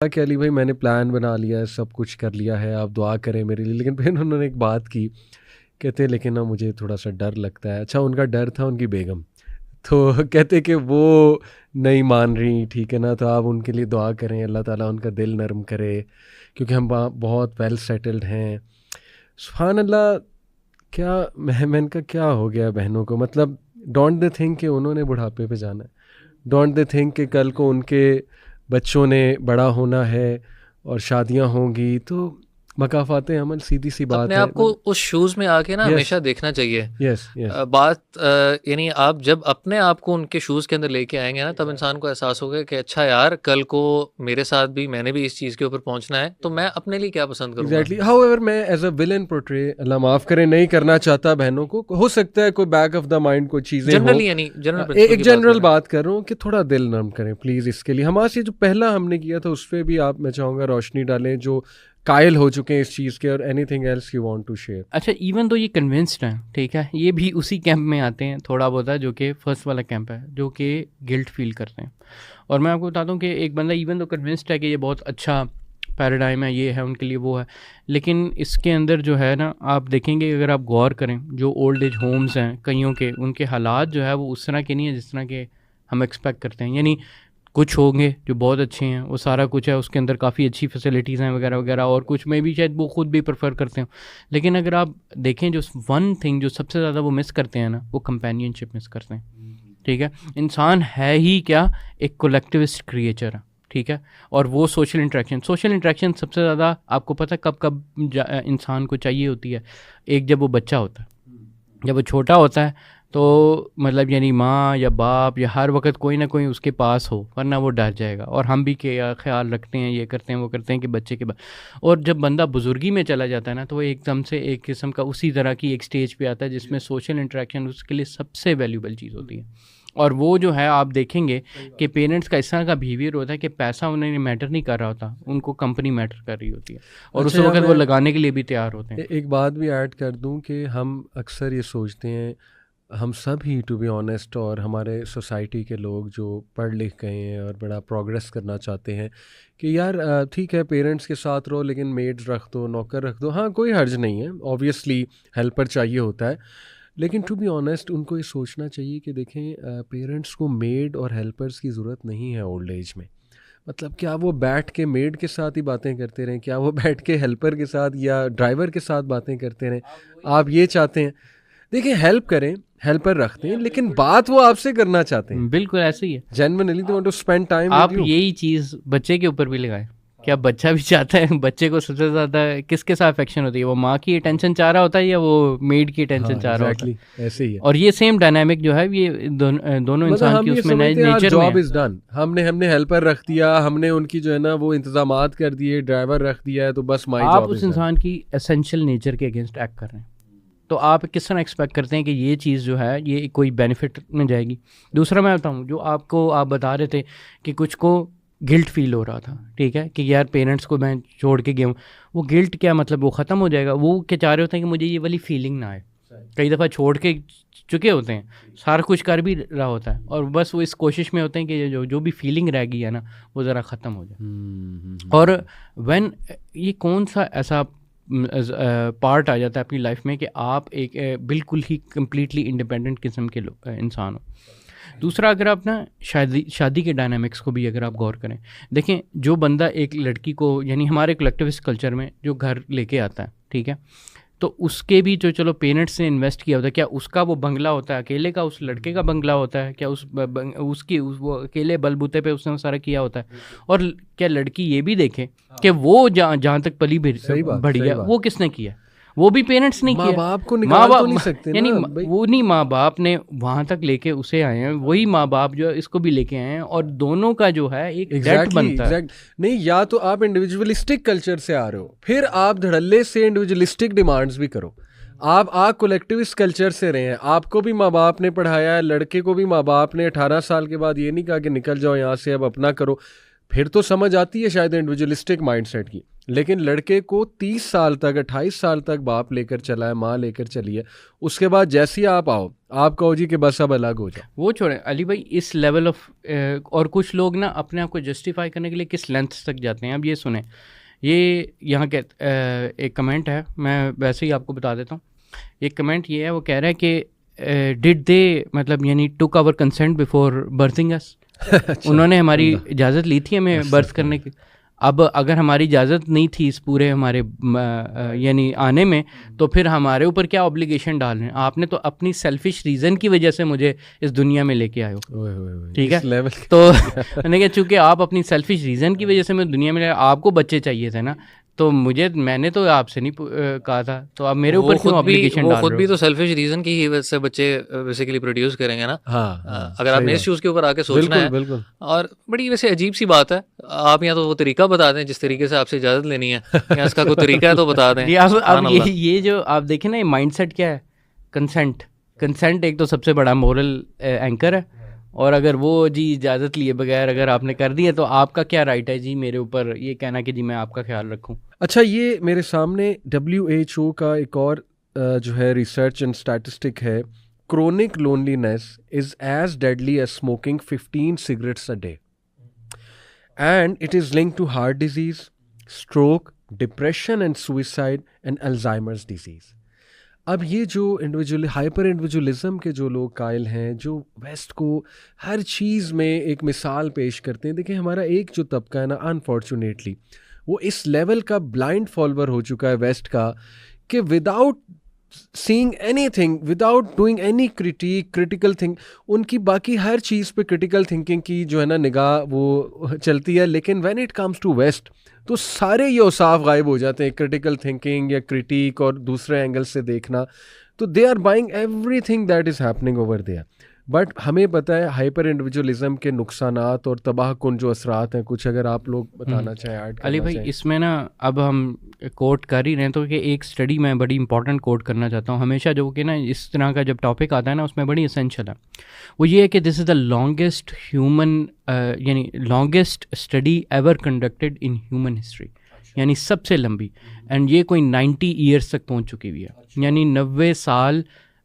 कि अली भाई मैंने प्लान बना लिया है, सब कुछ कर लिया है, आप दुआ करें मेरे लिए। लेकिन फिर उन्होंने एक बात की, कहते लेकिन ना मुझे थोड़ा सा डर लगता है। अच्छा, उनका डर था उनकी बेगम, तो कहते कि वो नहीं मान रही, ठीक है ना, तो आप उनके लिए दुआ करें, अल्लाह ताला उनका दिल नरम करे, क्योंकि हम बहुत वेल सेटल्ड हैं। सुभान अल्लाह। क्या मैंने का क्या हो गया बहनों को, मतलब डोंट दे थिंक कि उन्होंने बुढ़ापे पे जाना है, डोंट दे थिंक कि कल को उनके बच्चों ने बड़ा होना है और शादियां होंगी, तो मकाफात अमल सीधी सी बात अपने है। आप को उस शूज़ में आके ना यस हमेशा देखना चाहिए। यस यस यानी आप जब अपने आप को उनके शूज़ के अंदर लेके आएंगे ना, तब इंसान को एहसास होगा कि अच्छा यार, कल को मेरे साथ भी मैंने भी इस चीज़ के ऊपर पहुंचना है, तो मैं अपने लिए क्या पसंद करूंगा। एग्जैक्टली। हाउएवर मैं एज अ विलन पोर्ट्रे, अल्लाह माफ़ करे, नहीं करना चाहता बहनों को। हो सकता है कोई बैक ऑफ द माइंड कोई चीज़ें हो। जनरली यानी जनरल प्रिंसिपल एक की बात कर जनरल रहे हैं। बात कर रहा हूँ कि थोड़ा दिल नरम करें प्लीज़। इसके लिए हमारे से जो पहला हमने किया था उस पर भी आप, मैं चाहूँगा, रोशनी डालें, जो कायल हो चुके हैं इस चीज़ के। और anything else you want to share? अच्छा, इवन तो ये कन्विंस्ड हैं, ठीक है, ये भी उसी कैंप में आते हैं थोड़ा बहुत है, जो कि फर्स्ट वाला कैंप है, जो कि गिल्ट फील करते हैं। और मैं आपको बताता हूँ कि एक बंदा इवन तो कन्विंस्ड है कि ये बहुत अच्छा पैराडाइम है, ये है उनके लिए, वो है, लेकिन इसके अंदर जो है ना, आप देखेंगे अगर आप गौर करें, जो ओल्ड एज होम्स हैं कईयों के, उनके हालात जो है वो उस तरह के नहीं है जिस तरह के हम एक्सपेक्ट करते हैं। यानी कुछ होंगे जो बहुत अच्छे हैं, वो सारा कुछ है, उसके अंदर काफ़ी अच्छी फैसिलिटीज़ हैं वगैरह वगैरह, और कुछ में भी शायद वो खुद भी प्रेफर करते हो। लेकिन अगर आप देखें, जो वन थिंग जो सबसे ज़्यादा वो मिस करते हैं ना, वो कंपेनियनशिप मिस करते हैं। ठीक है, इंसान है ही क्या, एक कोलेक्टिविस्ट क्रिएचर है, ठीक है। और वो सोशल इंट्रैक्शन सबसे ज़्यादा आपको पता है कब कब इंसान को चाहिए होती है। एक, जब वो बच्चा होता है, जब वो छोटा होता है, तो मतलब यानी माँ या बाप या हर वक्त कोई ना कोई उसके पास हो, वरना वो डर जाएगा। और हम भी क्या ख्याल रखते हैं, ये करते हैं वो करते हैं कि बच्चे के बाद। और जब बंदा बुजुर्गी में चला जाता है ना, तो वो एकदम से एक किस्म का उसी तरह की एक स्टेज पे आता है जिसमें सोशल इंटरेक्शन उसके लिए सबसे वैल्यूबल चीज़ होती है। और वो जो है, आप देखेंगे कि पेरेंट्स का इस तरह का बिहेवियर होता है कि पैसा उन्हें मैटर नहीं कर रहा होता, उनको कंपनी मैटर कर रही होती है, और उस अच्छा, वक्त वो लगाने के लिए भी तैयार होते हैं। एक बात भी ऐड कर दूं कि हम अक्सर ये सोचते हैं, हम सब ही टू बी ऑनेस्ट, और हमारे सोसाइटी के लोग जो पढ़ लिख गए हैं और बड़ा प्रोग्रेस करना चाहते हैं, कि यार ठीक है पेरेंट्स के साथ रहो, लेकिन मेड्स रख दो, नौकर रख दो, हाँ कोई हर्ज नहीं है, ऑब्वियसली हेल्पर चाहिए होता है। लेकिन टू बी ऑनेस्ट उनको ये सोचना चाहिए कि देखें, पेरेंट्स को मेड और हेल्पर्स की ज़रूरत नहीं है ओल्ड एज में। मतलब क्या वो बैठ के मेड के साथ ही बातें करते रहें, क्या वो बैठ के हेल्पर के साथ या ड्राइवर के साथ बातें करते रहें? आप ये चाहते हैं? देखिए, हेल्प करें, हेल्पर रखते हैं, लेकिन बात वो आपसे करना चाहते हैं। बिल्कुल ऐसे ही है। Genuinely they want to spend time with आप यू। यही चीज़ बच्चे के ऊपर भी लगाएं। क्या बच्चा भी चाहता है, बच्चे को सबसे ज़्यादा किसके साथ अफेक्शन होती है, वो माँ की अटेंशन चाह रहा होता है या वो मेड की हाँ अटेंशन चाह रहा होता है? एग्जैक्टली ऐसे ही है। और ये सेम डायनामिक जो है, ये दोनों मतलब इंसान हम की ये उसमें समझते हैं यार नेचर में जॉब है। इज़ डन, हमने हेल्पर रख दिया, हमने उनकी जो है ना वो इंतजामात कर दिए, ड्राइवर रख दिया है, तो बस माई आप जॉब उस इज़ डन। इंसान की एसेंशियल नेचर के अगेंस्ट एक्ट कर रहे हैं, तो आप किस तरह एक्सपेक्ट करते हैं कि ये चीज़ जो है ये कोई बेनिफिट में जाएगी? दूसरा मैं बताऊँ, जो आपको आप बता रहे थे कि कुछ को गिल्ट फील हो रहा था, ठीक है, कि यार पेरेंट्स को मैं छोड़ के गया हूँ, वो गिल्ट क्या मतलब वो ख़त्म हो जाएगा? वो क्या चाह रहे होते हैं कि मुझे ये वाली फीलिंग ना आए। कई दफ़ा छोड़ के चुके होते हैं, सारा कुछ कर भी रहा होता है, और बस वो इस कोशिश में होते हैं कि जो भी फीलिंग रह गई है ना, वो ज़रा ख़त्म हो जाए। और व्हेन ये कौन सा ऐसा पार्ट आ जाता है अपनी लाइफ में कि आप एक बिल्कुल ही कम्प्लीटली इंडिपेंडेंट किस्म के इंसान हो। दूसरा, अगर आप ना शादी के डायनामिक्स को भी अगर आप गौर करें, देखें, जो बंदा एक लड़की को, यानी हमारे कलेक्टिविस्ट कल्चर में जो घर लेके आता है, ठीक है, तो उसके भी जो, चलो पेरेंट्स ने इन्वेस्ट किया होता है, क्या उसका वो बंगला होता है अकेले का, उस लड़के का बंगला होता है क्या, वो अकेले बलबूते पे उसने वो सारा किया होता है? और क्या लड़की ये भी देखे कि वो जहाँ तक पली बढ़ी है, वो किसने किया? वो भी पेरेंट्स नहीं माँ किया। बाप को निकाल तो नहीं सकते यानी ना भाई। वो नहीं, माँ बाप ने वहाँ तक लेके उसे आए हैं, वही माँ बाप जो इसको भी लेके आए हैं, और दोनों का जो है एक डेट बनता है। नहीं, या तो आप इंडिविजुअलिस्टिक कल्चर से आ रहे हो, फिर आप धड़ल्ले से इंडिविजुअलिस्टिक डिमांड्स भी करो। आप कोलेक्टिविस्ट कल्चर से रहे हैं, आपको भी माँ बाप ने पढ़ाया है, लड़के को भी माँ बाप ने 18 साल के बाद ये नहीं कहा कि निकल जाओ यहाँ से, अब अपना करो। फिर तो समझ आती है शायद इंडिविजुअलिस्टिक माइंडसेट की। लेकिन लड़के को 30 साल तक 28 साल तक बाप लेकर चला है, माँ लेकर चली है, उसके बाद जैसे ही आप आओ आप कहो जी कि बस अब अलग हो जाओ। वो छोड़ें अली भाई, इस लेवल ऑफ और कुछ लोग ना अपने आप को जस्टिफाई करने के लिए किस लेंथ तक जाते हैं। अब ये सुने, ये यहाँ के एक कमेंट है, मैं वैसे ही आपको बता देता हूँ। एक कमेंट ये है, वो कह रहा है कि डिड दे मतलब यानी took our consent before birthing us. उन्होंने हमारी इजाज़त ली थी हमें बर्थ करने की। अब अगर हमारी इजाज़त नहीं थी इस पूरे हमारे यानी आने में, तो फिर हमारे ऊपर क्या ऑब्लिगेशन डाल रहे हैं? आपने तो अपनी सेल्फिश रीज़न की वजह से मुझे इस दुनिया में लेके आए हो, ठीक है? तो मैंने कहा चूँकि आप अपनी सेल्फिश रीज़न की वजह से मैं दुनिया में आपको बच्चे चाहिए थे ना, तो मैंने तो आपसे नहीं कहा था, तो आप मेरे ऊपर क्यों ऑब्लिगेशन डाल रहे हो? खुद भी तो सेल्फिश रीजन की ही वजह से बच्चे बेसिकली प्रोड्यूस करेंगे ना। अगर आपने इस चीज़ के ऊपर आके सोचना है। और बड़ी वैसे अजीब सी बात है, आप यहाँ तो वो तरीका बता दें जिस तरीके से आपसे इजाज़त लेनी है, या इसका कोई तरीका है तो बता दें। अब ये जो आप देखें ना, ये माइंडसेट क्या है, कंसेंट एक तो सबसे बड़ा मोरल एंकर है, और अगर वो जी इजाज़त लिए बगैर अगर आपने कर दिया तो आपका क्या राइट है जी मेरे ऊपर ये कहना कि जी मैं आपका ख्याल रखूं। अच्छा, ये मेरे सामने WHO का एक और जो है रिसर्च एंड स्टैटिस्टिक है, chronic loneliness is as deadly as smoking 15 cigarettes a day and it is linked to heart disease, stroke, depression and suicide and Alzheimer's disease. अब ये जो हाइपर इंडिविजुअलिज्म के जो लोग कायल हैं, जो वेस्ट को हर चीज़ में एक मिसाल पेश करते हैं, देखिए हमारा एक जो तबका है ना, अनफॉर्चुनेटली वो इस लेवल का ब्लाइंड फॉलोअर हो चुका है वेस्ट का कि without seeing anything, without doing any critical think, उनकी बाकी हर चीज़ पे क्रिटिकल थिंकिंग की जो है ना निगाह वो चलती है, लेकिन when it comes to waste तो सारे ये औसाफ गायब हो जाते हैं, क्रिटिकल थिंकिंग या क्रिटिक और दूसरे एंगल से देखना। तो they are buying everything that is happening over there. But हमें पता है हाइपर इंडिविजुअलिज्म के नुकसानात और तबाहकुन जो असरात हैं, कुछ अगर आप लोग बताना चाहें, ऐड अली भाई इसमें ना अब हम कोट कर ही रहे हैं, तो कि एक स्टडी मैं बड़ी इंपॉर्टेंट कोट करना चाहता हूँ हमेशा, जो कि ना इस तरह का जब टॉपिक आता है ना उसमें बड़ी एसेंशियल है। वो ये है कि दिस इज़ द लॉन्गेस्ट यानी longest study ever conducted in human history, यानी सबसे लंबी, एंड ये कोई 90 ईयर्स तक पहुँच चुकी हुई है, यानी 90 साल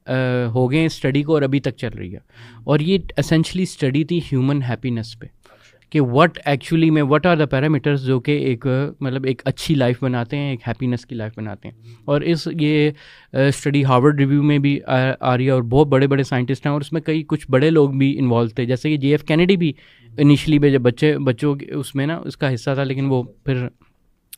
हो गए स्टडी को और अभी तक चल रही है। और ये एसेंशली स्टडी थी ह्यूमन हैप्पीनेस पे, कि व्हाट एक्चुअली में व्हाट आर द पैरामीटर्स जो कि एक मतलब एक अच्छी लाइफ बनाते हैं, एक हैप्पीनेस की लाइफ बनाते हैं। और ये स्टडी हार्वर्ड रिव्यू में भी आ रही है, और बहुत बड़े बड़े साइंटिस्ट हैं, और उसमें कई कुछ बड़े लोग भी इन्वॉल्व थे, जैसे कि JF कैनेडी भी इनिशियली में जब बच्चों उसमें ना उसका हिस्सा था, लेकिन वो फिर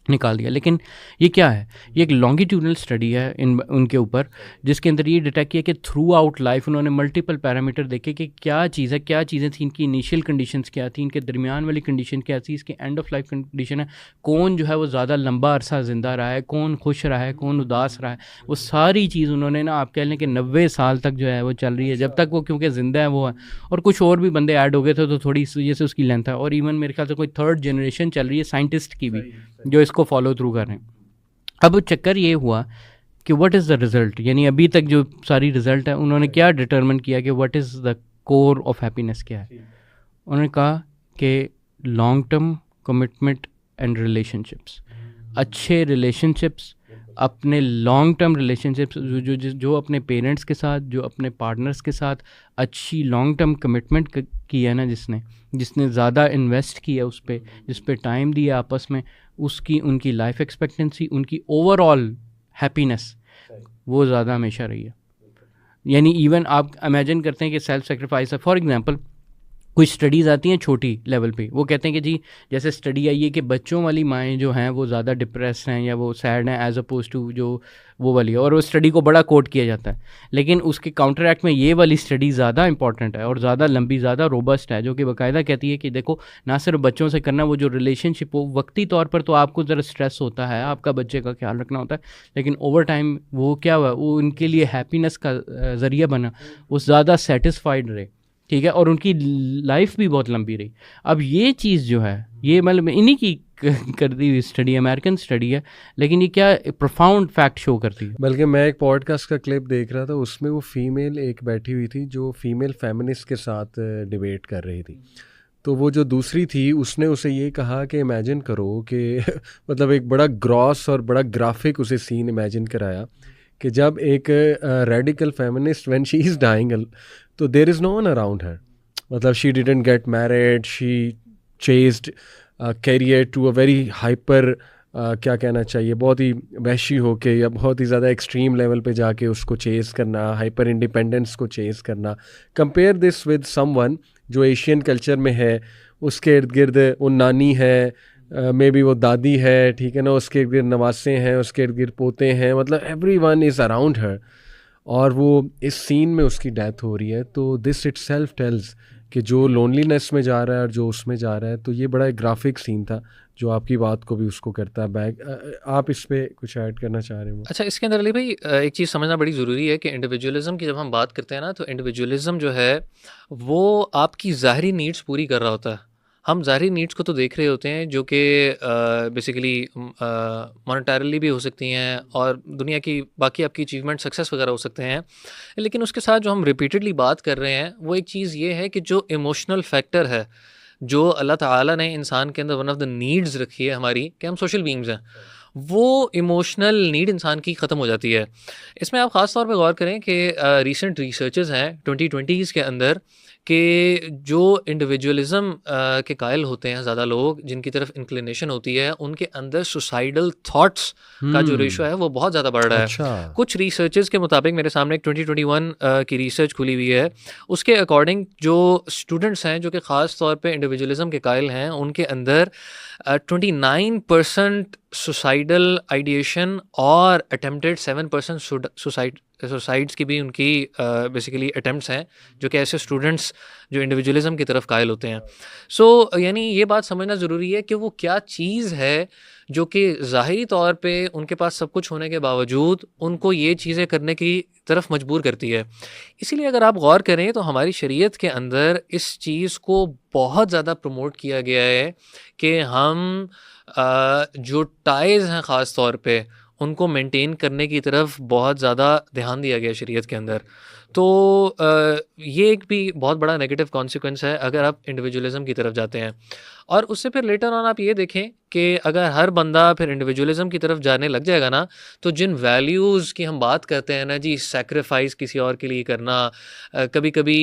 निकाल दिया। लेकिन ये क्या है, ये एक लॉन्गिट्यूडनल स्टडी है उनके ऊपर, जिसके अंदर ये डिटेक्ट किया कि थ्रू आउट लाइफ उन्होंने मल्टीपल पैरामीटर देखे कि क्या चीज़ें थी, इनकी इनिशियल कंडीशंस क्या थी, इनके दरमियान वाली कंडीशन क्या थी, इसके एंड ऑफ लाइफ कंडीशन है, कौन जो है वो ज़्यादा लंबा अरसा ज़िंदा रहा है, कौन खुश रहा है, कौन उदास रहा है, वो सारी चीज़ उन्होंने ना आप कह लें कि 90 साल तक जो है वो चल रही है, जब तक वो क्योंकि ज़िंदा है वो है। और कुछ और भी बंदे ऐड हो गए थे, तो थोड़ी इस वजह से उसकी लेंथ है। और इवन मेरे ख्याल से कोई 3rd जनरेशन चल रही है साइंटिस्ट की भी जो इसको फॉलो थ्रू कर रहे हैं। अब चक्कर ये हुआ कि व्हाट इज़ द रिज़ल्ट, यानी अभी तक जो सारी रिज़ल्ट है उन्होंने क्या डिटरमिन किया कि what is the core of happiness क्या है। उन्होंने कहा कि long term commitment and relationships, अच्छे रिलेशनशिप्स, अपने लॉन्ग टर्म रिलेशनशिप्स, जो अपने पेरेंट्स के साथ, जो अपने पार्टनर्स के साथ अच्छी लॉन्ग टर्म कमिटमेंट की है ना, जिसने ज़्यादा इन्वेस्ट किया उस पर, जिस पे टाइम दिया आपस में, उनकी लाइफ एक्सपेक्टेंसी, उनकी ओवरऑल हैप्पीनेस वो ज़्यादा हमेशा रही है। यानी इवन आप इमेजिन करते हैं कि सेल्फ सेक्रीफाइस है। फॉर एग्जांपल कुछ स्टडीज़ आती हैं छोटी लेवल पे, वो कहते हैं कि जी जैसे स्टडी आई है कि बच्चों वाली माएँ जो हैं वो ज़्यादा डिप्रेस हैं या वो सैड हैं एज अपोज टू जो वो वाली है, और वो स्टडी को बड़ा कोट किया जाता है। लेकिन उसके काउंटर एक्ट में ये वाली स्टडी ज़्यादा इंपॉर्टेंट है और ज़्यादा लंबी, ज़्यादा रोबस्ट है, जो कि बाकायदा कहती है कि देखो ना सिर्फ बच्चों से करना, वो जो रिलेशनशिप वो वक्ती तौर पर तो आपको ज़रा स्ट्रेस होता है, आपका बच्चे का ख्याल रखना होता है, लेकिन ओवर टाइम वो क्या हुआ, वो उनके लिए हैप्पीनेस का ज़रिया बना, वो ज़्यादा सेटिस्फाइड रहे, ठीक है, और उनकी लाइफ भी बहुत लंबी रही। अब ये चीज़ जो है ये मतलब इन्हीं की कर दी हुई स्टडी, अमेरिकन स्टडी है, लेकिन ये क्या प्रोफाउंड फैक्ट शो करती है। बल्कि मैं एक पॉडकास्ट का क्लिप देख रहा था, उसमें वो फीमेल एक बैठी हुई थी जो फीमेल फेमिनिस्ट के साथ डिबेट कर रही थी। तो वो जो दूसरी थी उसने उसे ये कहा कि इमेजिन करो कि मतलब एक बड़ा ग्रॉस और बड़ा ग्राफिक उसे सीन इमेजिन कराया कि जब एक radical feminist when she is dying तो there is no one around her, मतलब she didn't get married, she chased career to a very hyper क्या कहना चाहिए, बहुत ही वहशी होके या बहुत ही ज़्यादा एक्सट्रीम लेवल पे जाके उसको चेज़ करना, हाइपर इंडिपेंडेंस को चेज़ करना। कंपेयर दिस विद समवन जो एशियन कल्चर में है, उसके इर्द गिर्द वो नानी है, मे बी वो दादी है, ठीक है ना, उसके इर्द गिर्द नवासे हैं, उसके इर्द गिर्द पोते हैं, मतलब एवरीवन इज़ अराउंड हर, और वो इस सीन में उसकी डेथ हो रही है। तो दिस इटसेल्फ टेल्स कि जो लोनलीनेस में जा रहा है और जो उसमें जा रहा है, तो ये बड़ा एक ग्राफिक सीन था जो आपकी बात को भी उसको करता है बैक। आप इस पे कुछ ऐड करना चाह रहे हो? अच्छा, इसके अंदर अली भाई एक चीज़ समझना बड़ी ज़रूरी है कि इंडिविजुअलिज़म की जब हम बात करते हैं ना, तो इंडिविजुअलिज़म जो है वो आपकी ज़ाहरी नीड्स पूरी कर रहा होता है। हम ज़ाहरी नीड्स को तो देख रहे होते हैं जो कि बेसिकली मॉनेटरीली भी हो सकती हैं और दुनिया की बाकी आपकी अचीवमेंट सक्सेस वगैरह हो सकते हैं, लेकिन उसके साथ जो हम रिपीटेडली बात कर रहे हैं वो एक चीज़ ये है कि जो इमोशनल फैक्टर है, जो अल्लाह ताला ने इंसान के अंदर वन ऑफ द नीड्स रखी है हमारी, कि हम सोशल बीइंग्स हैं, वो इमोशनल नीड इंसान की ख़त्म हो जाती है। इसमें आप ख़ास तौर पे गौर करें कि रीसेंट रिसर्चेस हैं 2020s के अंदर कि जो इंडिविजुअलिज़म के कायल होते हैं ज़्यादा लोग, जिनकी तरफ इंक्लिनेशन होती है, उनके अंदर सुसाइडल थॉट्स का जो रेशो है वो बहुत ज़्यादा बढ़ रहा है। अच्छा। कुछ रिसर्चेस के मुताबिक, मेरे सामने एक 2021 की रिसर्च खुली हुई है, उसके अकॉर्डिंग जो स्टूडेंट्स हैं जो कि ख़ास तौर पे इंडिविजुअलिज़म के कायल हैं, उनके अंदर 29% सुसाइडल आइडिएशन और अटेम्प्टेड 7% सुसाइड्स की भी उनकी बेसिकली अटेम्प्ट्स हैं, जो कि ऐसे स्टूडेंट्स जो इंडिविजुअलिज़म की तरफ कायल होते हैं। सो यानी ये बात समझना ज़रूरी है कि वो क्या चीज़ है जो कि ज़ाहिरी तौर पे उनके पास सब कुछ होने के बावजूद उनको ये चीज़ें करने की तरफ मजबूर करती है। इसीलिए अगर आप गौर करें तो हमारी शरीयत के अंदर इस चीज़ को बहुत ज़्यादा प्रमोट किया गया है कि हम जो टाइज़ हैं ख़ास तौर पे उनको मेंटेन करने की तरफ बहुत ज़्यादा ध्यान दिया गया शरीयत के अंदर। तो ये एक भी बहुत बड़ा नेगेटिव कॉन्सिक्वेंस है अगर आप इंडिविजुअलिज़म की तरफ जाते हैं। और उससे फिर लेटर ऑन आप ये देखें कि अगर हर बंदा फिर इंडिविजुअलिज़म की तरफ जाने लग जाएगा ना, तो जिन वैल्यूज़ की हम बात करते हैं ना जी, सैक्रिफाइस किसी और के लिए करना, कभी कभी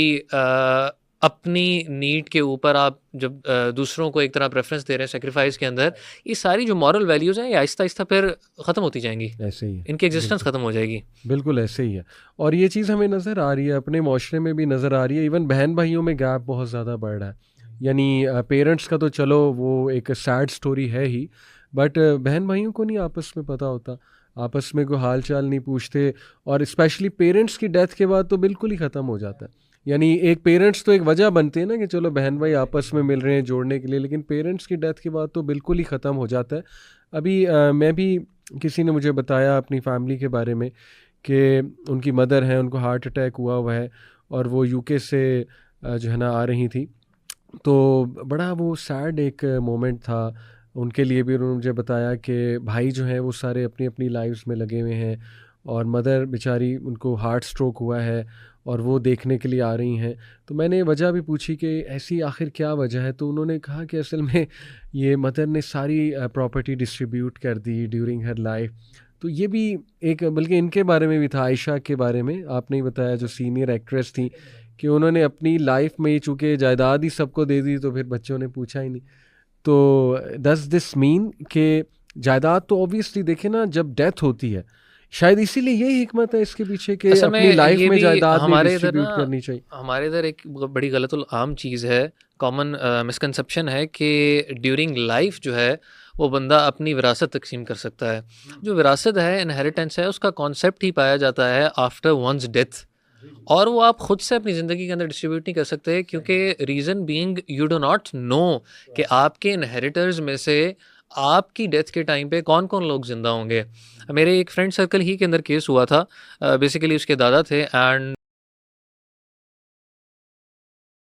अपनी नीड के ऊपर आप जब दूसरों को एक तरह प्रेफरेंस दे रहे हैं सेक्रीफाइस के अंदर, ये सारी जो मॉरल वैल्यूज़ हैं ये आहिस्ता आहिस्ता फिर ख़त्म होती जाएंगी। ऐसे ही है, इनकी एग्जिस्टेंस ख़त्म हो जाएगी। बिल्कुल ऐसे ही है। और ये चीज़ हमें नज़र आ रही है, अपने माशरे में भी नज़र आ रही है। इवन बहन भाइयों में गैप बहुत ज़्यादा बढ़ रहा है। यानी पेरेंट्स का तो चलो वो एक सैड स्टोरी है ही, बट बहन भाइयों को नहीं आपस में पता होता, आपस में कोई हाल चाल नहीं पूछते, और स्पेशली पेरेंट्स की डेथ के बाद तो बिल्कुल ही ख़त्म हो जाता है। यानी एक पेरेंट्स तो एक वजह बनते हैं ना कि चलो बहन भाई आपस में मिल रहे हैं जोड़ने के लिए, लेकिन पेरेंट्स की डेथ के बाद तो बिल्कुल ही ख़त्म हो जाता है। अभी मैं भी, किसी ने मुझे बताया अपनी फैमिली के बारे में कि उनकी मदर हैं, उनको हार्ट अटैक हुआ है और वो यूके से जो है ना आ रही थी, तो बड़ा वो सैड एक मोमेंट था उनके लिए भी। उन्होंने मुझे बताया कि भाई जो हैं वो सारे अपनी अपनी लाइफ्स में लगे हुए हैं और मदर बेचारी, उनको हार्ट स्ट्रोक हुआ है और वो देखने के लिए आ रही हैं। तो मैंने वजह भी पूछी कि ऐसी आखिर क्या वजह है, तो उन्होंने कहा कि असल में ये मदर ने सारी प्रॉपर्टी डिस्ट्रीब्यूट कर दी ड्यूरिंग हर लाइफ। तो ये भी एक, बल्कि इनके बारे में भी था, आयशा के बारे में आपने ही बताया, जो सीनियर एक्ट्रेस थी, कि उन्होंने अपनी लाइफ में चूँकि जायदाद ही सबको दे दी तो फिर बच्चों ने पूछा ही नहीं। तो डज दिस मीन कि जायदाद तो ऑब्वियसली देखे ना जब डेथ होती है, शायद इसीलिए यही हिकमत है इसके पीछे कि अपनी लाइफ में जायदाद नहीं डिस्ट्रीब्यूट करनी चाहिए। हमारे इधर एक बड़ी गलत आम चीज़ है, कॉमन मिसकंसेप्शन है कि ड्यूरिंग लाइफ जो है वो बंदा अपनी विरासत तकसीम कर सकता है। जो विरासत है, इनहेरिटेंस है, उसका कॉन्सेप्ट ही पाया जाता है आफ्टर वंस डेथ, और वो आप खुद से अपनी ज़िंदगी के अंदर डिस्ट्रीब्यूट नहीं कर सकते, क्योंकि reason being you do not know कि आपके इनहेरिटर्स में से आपकी डेथ के टाइम पे कौन कौन लोग ज़िंदा होंगे। मेरे एक फ्रेंड सर्कल ही के अंदर केस हुआ था, बेसिकली उसके दादा थे एंड